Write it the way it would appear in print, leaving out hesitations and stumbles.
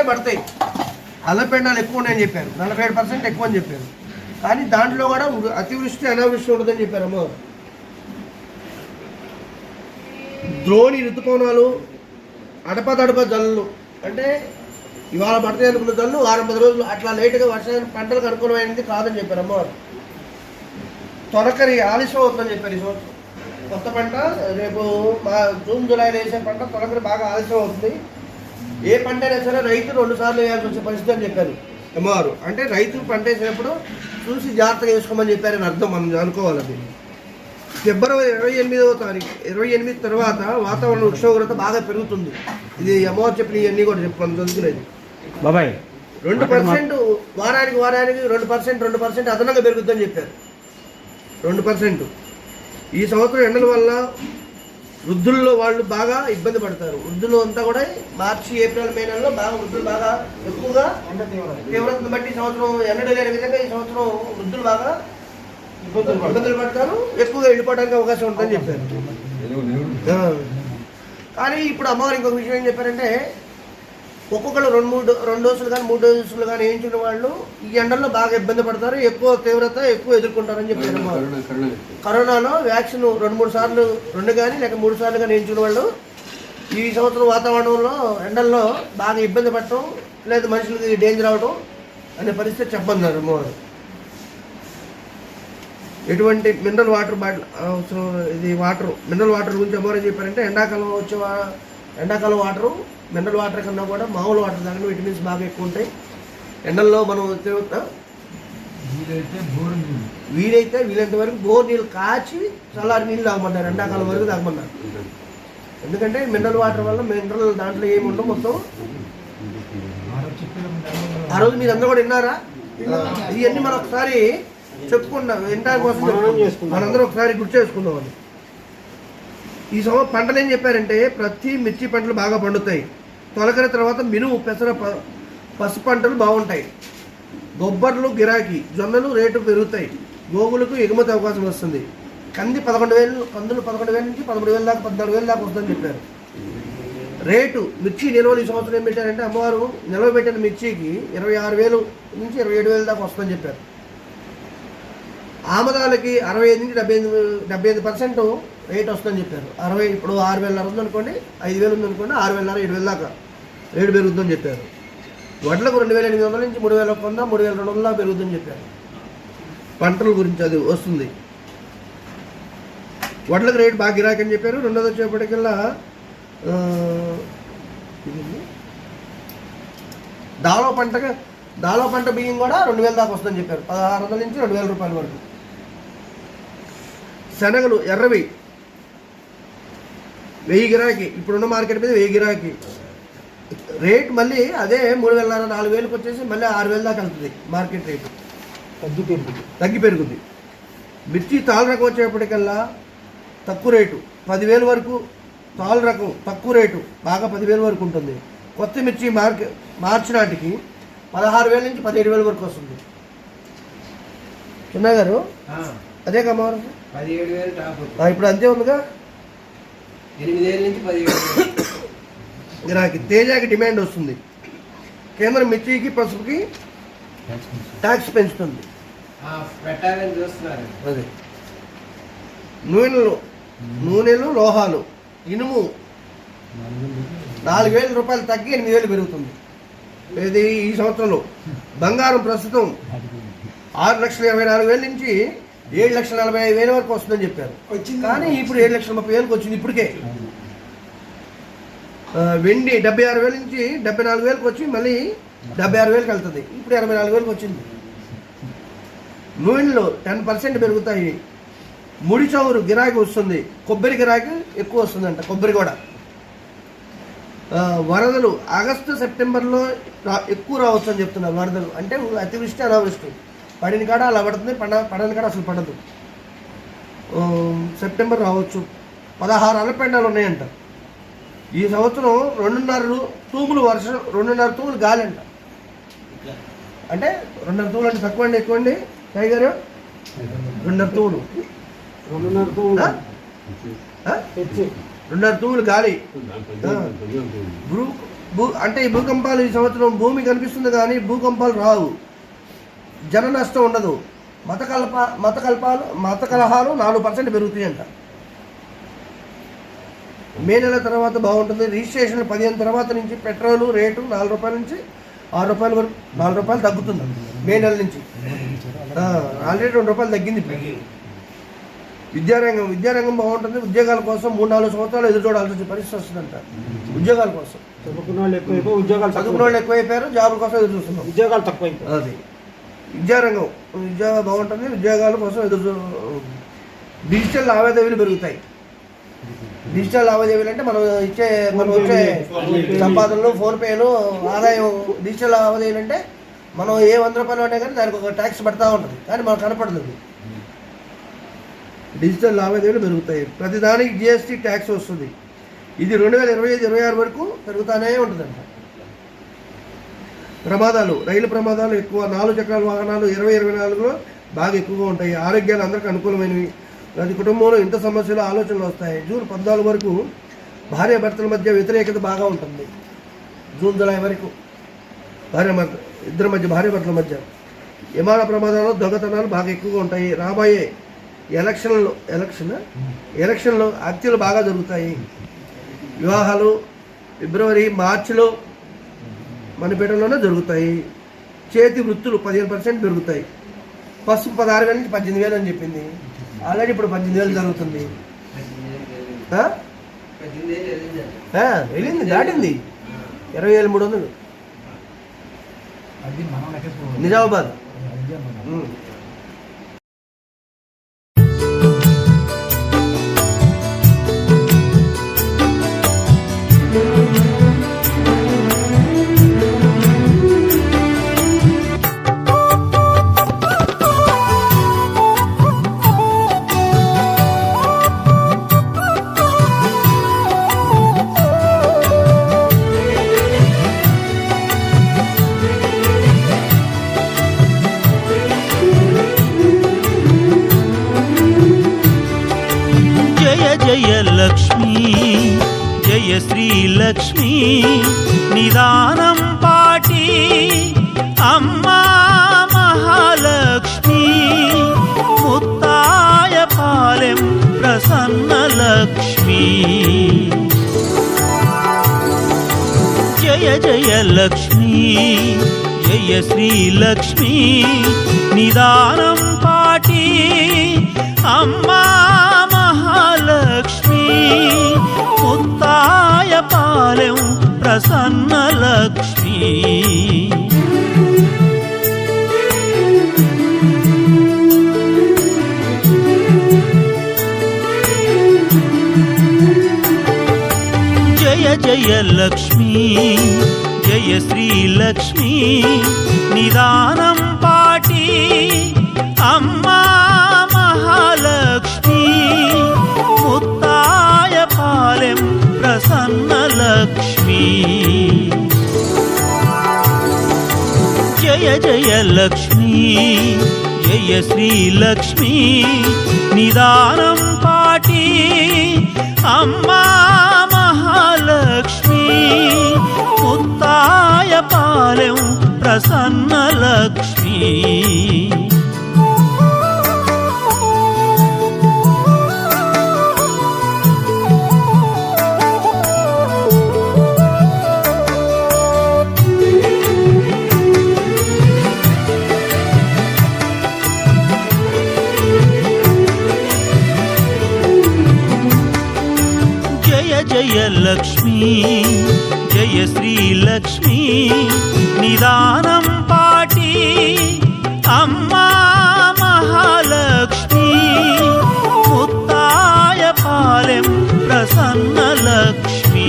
పడతాయి. అల్లపెండాలు ఎక్కువ ఉన్నాయని చెప్పారు, 47% ఎక్కువ అని చెప్పారు. కానీ దాంట్లో కూడా అతివృష్టి అనావృష్టి ఉండదని చెప్పారు అమ్మవారు. ద్రోణి ఋతుపవనాలు, అడపదడప జల్లు, అంటే ఇవాళ పడతాయి అనుకున్న జల్లు 6-10 రోజులు అట్లా లేటుగా వర్షానికి పంటలకు అనుకూలమైనది కాదని చెప్పారు అమ్మవారు. తొలకరి ఆలస్యం అవుతుందని చెప్పారు. ఈ సంవత్సరం కొత్త పంట రేపు జూన్ జూలైలో వేసే పంట తొలకరి బాగా ఆలస్యం అవుతుంది. ఏ పంట అయినా సరే రైతు 2 సార్లు వేయాల్సి వచ్చే పరిస్థితి అని చెప్పారు అమ్మవారు. అంటే రైతు పంట వేసినప్పుడు చూసి జాగ్రత్తగా వేసుకోమని చెప్పారని అర్థం, మనం అనుకోవాలి. అది ఫిబ్రవరి 28వ తారీఖు 28 తర్వాత వాతావరణ ఉష్ణోగ్రత బాగా పెరుగుతుంది. ఇది అమ్మవారు చెప్పిన ఇవన్నీ కూడా చెప్పాను చదువుకునేది బాబాయ్. 2% వారానికి 2% అదనంగా పెరుగుద్దని చెప్పారు. 2%. ఈ సంవత్సరం ఎండల వల్ల వృద్ధుల్లో వాళ్ళు బాగా ఇబ్బంది పడతారు. వృద్ధులు అంతా కూడా మార్చి ఏప్రిల్ మే నెలలో బాగా వృద్ధులు బాగా ఎక్కువగా తీవ్రతను బట్టి ఈ సంవత్సరం ఎన్నడూ లేని విధంగా ఈ సంవత్సరం వృద్ధులు బాగా ఇబ్బందులు పడతారు, ఎక్కువగా వెళ్ళిపోవడానికి అవకాశం ఉంటుందని చెప్పారు. కానీ ఇప్పుడు అమ్మవారు ఇంకొక విషయం ఏం చెప్పారంటే, ఒక్కొక్కరు 2 డోసులు కానీ 3 డోసులు కానీ వేయించిన వాళ్ళు ఈ ఎండల్లో బాగా ఇబ్బంది పడతారు, ఎక్కువ తీవ్రత ఎక్కువ ఎదుర్కొంటారని చెప్పారు అమ్మవారు. కరోనాలో వ్యాక్సిన్ 2-3 సార్లు 2 కానీ లేక 3 సార్లు కానీ వేయించిన వాళ్ళు ఈ సంవత్సరం వాతావరణంలో ఎండల్లో బాగా ఇబ్బంది పడటం లేదా మనుషులకి డేంజర్ అవడం అనే పరిస్థితి చెప్పన్నారు అమ్మవారు. ఎటువంటి మినరల్ వాటర్ బాటిల్ అవసరం, ఇది మినరల్ వాటర్ గురించి అమ్మవారు ఏం చెప్పారంటే, ఎండాకాలం వాటరు మినరల్ వాటర్ కన్నా కూడా మామూలు వాటర్ తాగడం విటమిన్స్ బాగా ఎక్కువ ఉంటాయి. ఎండల్లో మనం వీలైనంత వరకు బోర్ నీళ్ళు కాచి చల్లారి నీళ్ళు తాగమన్నారు, ఎండాకాలం వరకు తాగమన్నారు. ఎందుకంటే మినరల్ వాటర్ వల్ల మినరల్ దాంట్లో ఏమి ఉండవు మొత్తం. ఆ రోజు మీరు అందరూ కూడా విన్నారా? ఇవన్నీ మనం ఒకసారి చెప్పుకున్నాం, వినడానికి కోసం మనందరం ఒకసారి గుర్తు చేసుకుందామని. ఈ సంవత్సరం పంటలు ఏం చెప్పారంటే, ప్రతి మిర్చి పంటలు బాగా పండుతాయి. తొలకరి తర్వాత మినుము, పెసర, పసుపు పంటలు బాగుంటాయి. బొబ్బర్లు గిరాకీ, జొన్నలు రేటు పెరుగుతాయి. గోగులకు ఎగుమతి అవకాశం వస్తుంది. కందులు 11,000 నుంచి 13,000 దాకా 14,000 దాకా వస్తుందని చెప్పారు. రేటు మిర్చి నిల్వలు ఈ సంవత్సరం ఏం పెట్టారంటే, అమ్మవారు నిల్వ పెట్టిన మిర్చికి 26,000 నుంచి 27,000 దాకా వస్తుందని చెప్పారు. ఆమదాలకి 65 నుంచి 75% రేట్ వస్తుందని చెప్పారు. 60 ఇప్పుడు 6,000 ఉందనుకోండి, 5,000 ఉందనుకోండి, 6,000 7,000 దాకా రేటు పెరుగుతుందని చెప్పారు. వడ్లకు 2,800 నుంచి 3,100 3,200 దాకా పెరుగుతుందని చెప్పారు. పంటల గురించి అది వస్తుంది. వడ్లకు రేటు బాగా గిరాకీ అని చెప్పారు. రెండోది వచ్చేప్పటికల్లా దాలో పంట బియ్యం కూడా 2,000 దాకా వస్తుందని చెప్పారు. 1,600 నుంచి 2,000 రూపాయల వరకు. శనగలు ఎర్రవి 1000 గిరాకీ, ఇప్పుడున్న మార్కెట్ మీద 1000 గిరాకీ. రేట్ మళ్ళీ అదే 3,500 4,000కి వచ్చేసి మళ్ళీ 6,000 దాకా వెళ్తుంది మార్కెట్ రేటు. తగ్గి పెరుగుద్ది. మిర్చి తాళ్ళ రకం వచ్చేప్పటికల్లా తక్కువ రేటు 10,000 వరకు. తాళ్ళ రకం తక్కువ రేటు బాగా 10,000 వరకు ఉంటుంది. కొత్త మిర్చి మార్చి నాటికి 16,000 నుంచి 17,000 వరకు వస్తుంది. చిన్న గారు అదే కమ్మవారు 17,000 ఇప్పుడు అంతే ఉందిగా. 8,000 నుంచి 17,000 గిరాకీ. తేజాకి డిమాండ్ వస్తుంది. కేంద్రం మిర్చికి పసుపుకి ట్యాక్స్ పెంచుతుంది. అదే నూనెలు లోహాలు ఇనుము 4,000 రూపాయలు తగ్గి 8,000 పెరుగుతుంది. ఇది ఈ సంవత్సరంలో. బంగారం ప్రస్తుతం 6,24,000 నుంచి 7,45,000 వరకు వస్తుందని చెప్పారు. కానీ ఇప్పుడు 7,30,000 వచ్చింది ఇప్పటికే. వెండి 76,000 నుంచి 74,000 వచ్చి మళ్ళీ 76,000 వెళ్తుంది. ఇప్పుడు 84,000 వచ్చింది. నూనెలు 10% పెరుగుతాయి. ముడి చౌరు గిరాకీ వస్తుంది. కొబ్బరి గిరాకీ ఎక్కువ వస్తుందంట. కొబ్బరి కూడా. వరదలు ఆగస్టు సెప్టెంబర్లో ఎక్కువ రావచ్చు అని చెప్తున్నారు. వరదలు అంటే అతివృష్టి అనావృష్టి. పడిన కాడ అలా పడుతుంది, పడని కాడ అసలు పడదు. సెప్టెంబర్ రావచ్చు. 16 అలపెండాలు ఉన్నాయంట. ఈ సంవత్సరం 2.5 తూములు వర్షం, 2.5 తూములు గాలి అంట. అంటే 2.5 తూములు అంటే తక్కువ అండి, ఎక్కువ అండి సాయి గారు? 2.5 తూములు 2.5 తూములు గాలి. అంటే ఈ భూకంపాలు ఈ సంవత్సరం భూమి కనిపిస్తుంది కానీ భూకంపాలు రావు, జన నష్టం ఉండదు. మత కలహాలు 4% పెరుగుతాయంట. మే నెల తర్వాత బాగుంటుంది. రిజిస్ట్రేషన్ 15 తర్వాత నుంచి పెట్రోల్ రేటు 4 రూపాయల నుంచి 6 రూపాయల వరకు 4 రూపాయలు తగ్గుతుంది మే నెల నుంచి. ఆల్రెడీ 2 రూపాయలు తగ్గింది. విద్యారంగం బాగుంటుంది. ఉద్యోగాల కోసం 3-4 సంవత్సరాలు ఎదురు చూడాల్సిన పరిస్థితి వస్తుందంట. ఉద్యోగాల కోసం చదువుకున్న వాళ్ళు ఎక్కువైపోయారు, జాబుల కోసం ఎదురు చూస్తున్నారు, ఉద్యోగాలు తక్కువైపోయారు. అది విద్యారంగం బాగుంటుంది. ఉద్యోగాల కోసం డిజిటల్ లావాదేవీలు పెరుగుతాయి. డిజిటల్ లావాదేవీలు అంటే మనం వచ్చే సంపాదనలు, ఫోన్పేలు, ఆదాయం. డిజిటల్ లావాదేవీలు అంటే మనం ఏ 100 రూపాయలు ఉన్నా కానీ దానికి ఒక ట్యాక్స్ పడతా ఉంటుంది, కానీ మనకు కనపడదు. డిజిటల్ లావాదేవీలు పెరుగుతాయి. ప్రతిదానికి జిఎస్టీ ట్యాక్స్ వస్తుంది. ఇది 2025-26 వరకు పెరుగుతూనే ఉంటుందంట. ప్రమాదాలు, రైలు ప్రమాదాలు ఎక్కువ. 4 చక్రాల వాహనాలు 2024లో బాగా ఎక్కువగా ఉంటాయి. ఆరోగ్యాలు అందరికీ అనుకూలమైనవి. ప్రతి కుటుంబంలో ఇంత సమస్యలు, ఆలోచనలు వస్తాయి. జూన్ 14 వరకు భార్యాభర్తల మధ్య వ్యతిరేకత బాగా ఉంటుంది. జూన్ జూలై వరకు భార్యాభర్తల మధ్య విమాన ప్రమాదాలు, దొంగతనాలు బాగా ఎక్కువగా ఉంటాయి. రాబోయే ఎలక్షన్లో హత్యలు బాగా జరుగుతాయి. వివాహాలు ఫిబ్రవరి, మార్చిలో మనపేటలోనే జరుగుతాయి. చేతి వృత్తులు 15% పెరుగుతాయి. పసుపు 16,000 నుంచి 18,000 అని చెప్పింది. ఆల్రెడీ ఇప్పుడు 18,000 జరుగుతుంది. వెళ్ళింది, దాటింది 20,300 నిజామాబాద్. జయ లక్ష్మీ జయ శ్రీలక్ష్మీ నిదానం పాటి అమ్మా మహాలక్ష్మి ముత్తాయ పాలెం ప్రసన్న లక్ష్మీ. జయ జయ లక్ష్మీ జయ శ్రీలక్ష్మీ నిదానం పాటి అమ్మా మహాలక్ష్మి ముత్తాయ పాలెం ప్రసన్న లక్ష్మీ. జయ జయ లక్ష్మీ జయ శ్రీలక్ష్మీ నిదానం పాటి అమ్మా మహాలక్ష్మి ముత్తాయ పాలెం ప్రసన్న లక్ష్మీ. జయ జయ లక్ష్మీ జయ శ్రీలక్ష్మీ నిదానం పాటి అమ్మా మహాలక్ష్మి ముత్తాయ పాలెం ప్రసన్న లక్ష్మీ. జయ లక్ష్మీ జయ శ్రీలక్ష్మీ నిదానం పాటి అమ్మా మహాలక్ష్మి ముత్తాయ పాలెం ప్రసన్న లక్ష్మీ.